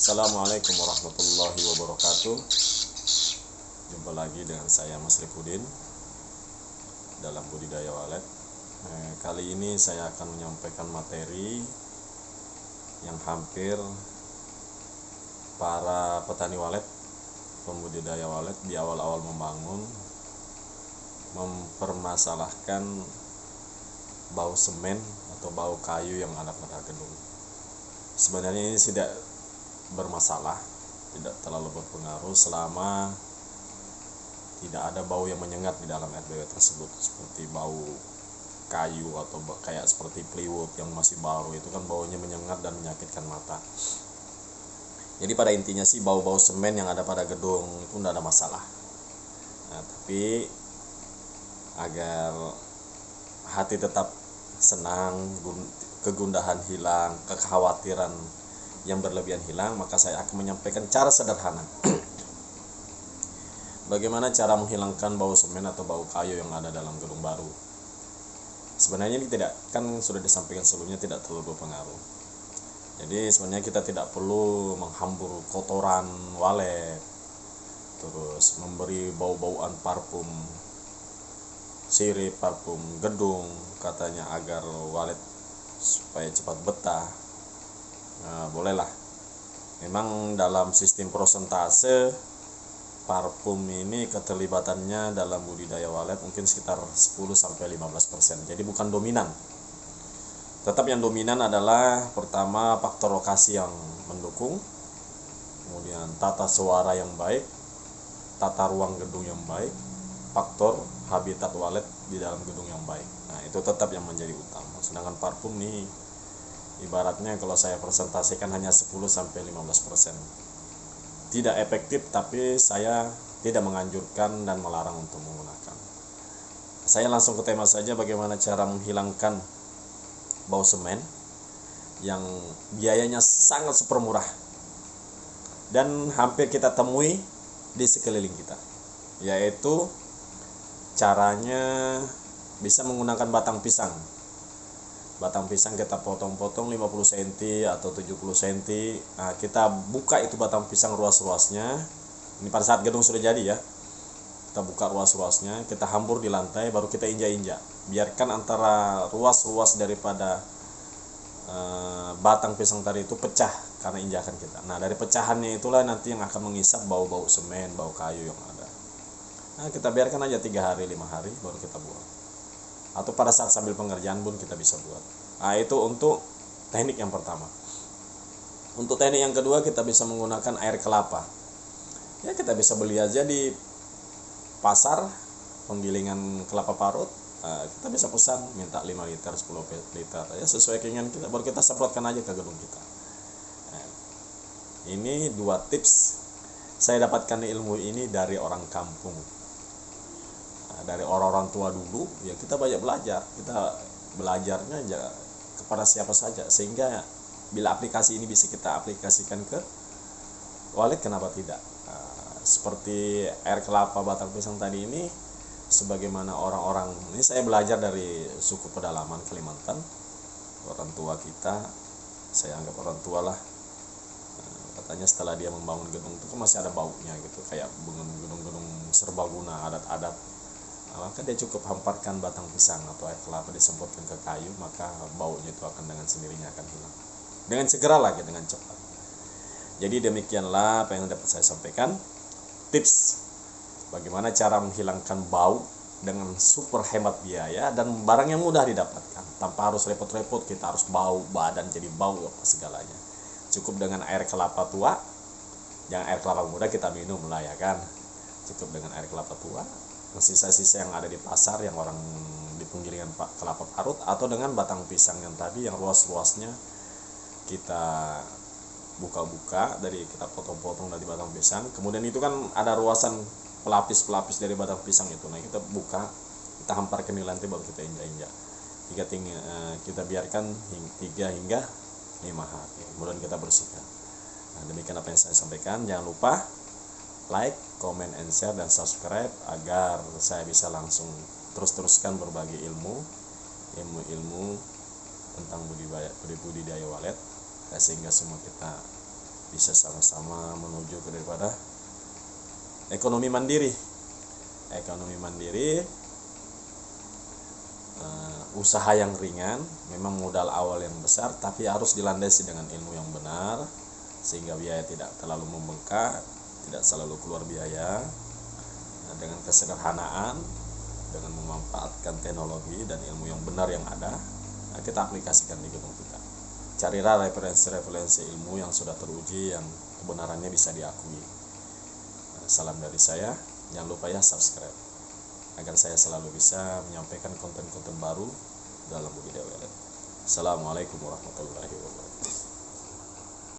Assalamualaikum warahmatullahi wabarakatuh. Jumpa lagi dengan saya Mas Rifudin dalam budidaya walet. Kali ini saya akan menyampaikan materi yang hampir para petani walet, pembudidaya walet di awal-awal membangun mempermasalahkan bau semen atau bau kayu yang ada pada gedung. Sebenarnya ini tidak bermasalah, tidak terlalu berpengaruh selama tidak ada bau yang menyengat di dalam RBW tersebut, seperti bau kayu atau kayak seperti plywood yang masih baru, itu kan baunya menyengat dan menyakitkan mata. Jadi pada intinya sih bau-bau semen yang ada pada gedung itu tidak ada masalah. Nah, tapi agar hati tetap senang, kegundahan hilang, kekhawatiran yang berlebihan hilang, maka saya akan menyampaikan cara sederhana bagaimana cara menghilangkan bau semen atau bau kayu yang ada dalam gedung baru. Sebenarnya ini tidak, kan sudah disampaikan sebelumnya, tidak terlalu berpengaruh. Jadi sebenarnya kita tidak perlu menghambur kotoran walet, terus memberi bau-bauan parfum sirip, parfum gedung katanya agar walet supaya cepat betah. Nah, bolehlah. Memang dalam sistem prosentase parfum ini keterlibatannya dalam budidaya walet mungkin sekitar 10-15%. Jadi bukan dominan. Tetap yang dominan adalah pertama faktor lokasi yang mendukung, kemudian tata suara yang baik, tata ruang gedung yang baik, faktor habitat walet di dalam gedung yang baik. Nah, itu tetap yang menjadi utama. Sedangkan parfum nih ibaratnya kalau saya presentasikan hanya 10-15%. Tidak efektif, tapi saya tidak menganjurkan dan melarang untuk menggunakan. Saya langsung ke tema saja, bagaimana cara menghilangkan bau semen yang biayanya sangat super murah dan hampir kita temui di sekeliling kita, yaitu caranya bisa menggunakan batang pisang. Batang pisang kita potong-potong 50 cm atau 70 cm. Nah, kita buka itu batang pisang ruas-ruasnya. Ini pada saat gedung sudah jadi ya. Kita buka ruas-ruasnya, kita hambur di lantai, baru kita injak-injak. Biarkan antara ruas-ruas daripada batang pisang tadi itu pecah karena injakan kita. Nah, dari pecahannya itulah nanti yang akan mengisap bau-bau semen, bau kayu yang ada. Nah, kita biarkan aja 3 hari, 5 hari, baru kita buang. Atau pada saat sambil pengerjaan pun kita bisa buat. Nah, itu untuk teknik yang pertama. Untuk teknik yang kedua, kita bisa menggunakan air kelapa. Ya, kita bisa beli aja di pasar penggilingan kelapa parut. Nah, kita bisa pesan, minta 5 liter, 10 liter, ya sesuai keinginan kita, baru kita semprotkan aja ke gedung kita. Nah, ini 2 tips. Saya dapatkan ilmu ini dari orang kampung, dari orang-orang tua dulu. Ya, kita banyak belajar, kita belajarnya aja kepada siapa saja, sehingga bila aplikasi ini bisa kita aplikasikan ke walet, kenapa tidak. Seperti air kelapa batang pisang tadi ini, sebagaimana orang-orang ini, saya belajar dari suku pedalaman Kalimantan, orang tua kita, saya anggap orang tua lah. Katanya setelah dia membangun gedung itu masih ada baunya gitu, kayak gedung-gedung serbaguna adat-adat. Maka dia cukup hamparkan batang pisang atau air kelapa, disemprotkan ke kayu, maka baunya itu akan dengan sendirinya akan hilang dengan segera lagi, dengan cepat. Jadi demikianlah apa yang dapat saya sampaikan, tips bagaimana cara menghilangkan bau dengan super hemat biaya dan barang yang mudah didapatkan, tanpa harus repot-repot kita harus bau badan jadi bau apa segalanya. Cukup dengan air kelapa tua, jangan air kelapa muda kita minum lah ya kan. Cukup dengan air kelapa tua, sisa-sisa yang ada di pasar yang orang di penggilingan kelapa parut, atau dengan batang pisang yang tadi yang ruas-ruasnya kita buka-buka, dari kita potong-potong dari batang pisang. Kemudian itu kan ada ruasan pelapis-pelapis dari batang pisang itu. Nah, kita buka, kita hamparkan di lantai, baru kita injak-injak. Kita biarkan 3 hingga 5 hari. Kemudian kita bersihkan. Nah, demikian apa yang saya sampaikan. Jangan lupa like, comment, and share, dan subscribe agar saya bisa langsung terus-teruskan berbagi ilmu tentang budidaya walet, sehingga semua kita bisa sama-sama menuju ke daripada ekonomi mandiri. Ekonomi mandiri, usaha yang ringan, memang modal awal yang besar, tapi harus dilandasi dengan ilmu yang benar, sehingga biaya tidak terlalu membengkak, tidak selalu keluar biaya. Dengan kesederhanaan, dengan memanfaatkan teknologi dan ilmu yang benar yang ada, kita aplikasikan di gedung kita. Carilah referensi-referensi ilmu yang sudah teruji, yang kebenarannya bisa diakui. Salam dari saya, jangan lupa ya subscribe, agar saya selalu bisa menyampaikan konten-konten baru dalam budidaya lele. Assalamualaikum warahmatullahi wabarakatuh.